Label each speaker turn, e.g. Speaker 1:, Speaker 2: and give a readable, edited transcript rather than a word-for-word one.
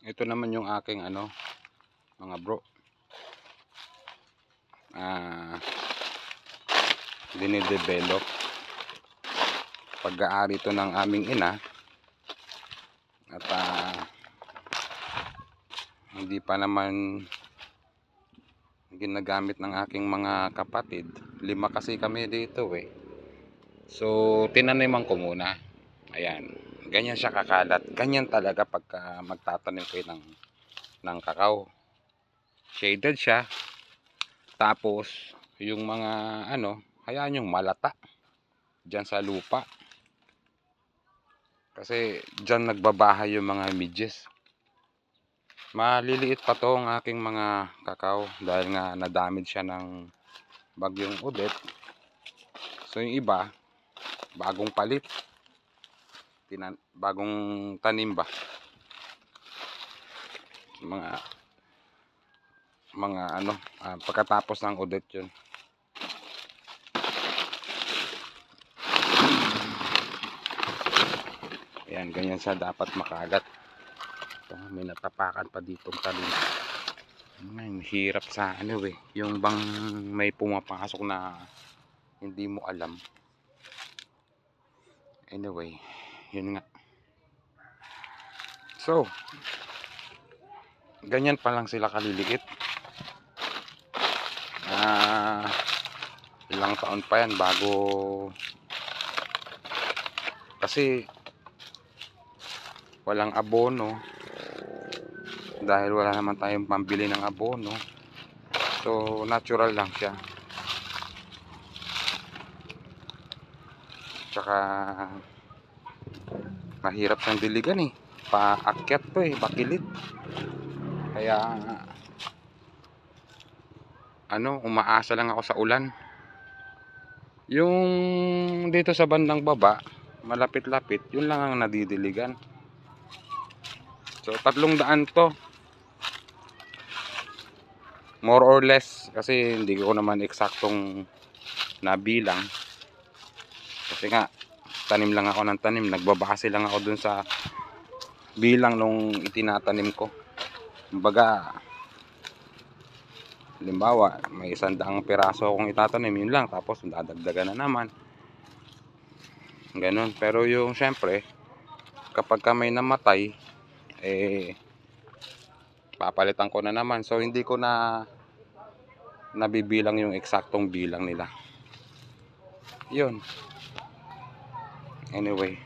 Speaker 1: Ito naman yung aking mga bro. Dinidevelop. Pag-aari ito ng aming ina. At hindi pa naman ginagamit ng aking mga kapatid. 5 kasi kami dito eh. So, tinaniman ko muna. Ayan. Ganyan siya kakalat. Ganyan talaga pagka magtatanim kayo ng kakao. Shaded siya. Tapos, yung mga hayaan yung malata dyan sa lupa. Kasi dyan nagbabahay yung mga midges. Maliliit pa to ang aking mga kakao dahil nga na-damage siya ng bagyong Odette. So yung iba, bagong palit. Bagong tanim ba? Pagkatapos ng Odette yun. Ayan, ganyan siya dapat makalat. Ito, may natapakan pa ditong talim. Hirap sa yung bang may pumapasok na hindi mo alam. Anyway, yun nga. So, ganyan pa lang sila kaliliit. Ilang taon pa yan bago, kasi walang abono dahil wala naman tayong pambili ng abono. So natural lang siya. Tsaka mahirap siyang diligan eh. Paakyat to eh, pakilid. Kaya umaasa lang ako sa ulan. Yung dito sa bandang baba, malapit-lapit, yun lang ang nadidiligan. So 300 to. More or less, kasi hindi ko naman eksaktong nabilang. Kasi nga, tanim lang ako ng tanim. Nagbabase lang ako dun sa bilang nung itinatanim ko. Kumbaga, halimbawa, may 100 piraso akong itatanim, yun lang. Tapos, dadagdagan na naman. Ganon. Pero yung, syempre, kapag may namatay, papalitan ko na naman. So, hindi ko na nabibilang yung eksaktong bilang nila. Yun. Anyway.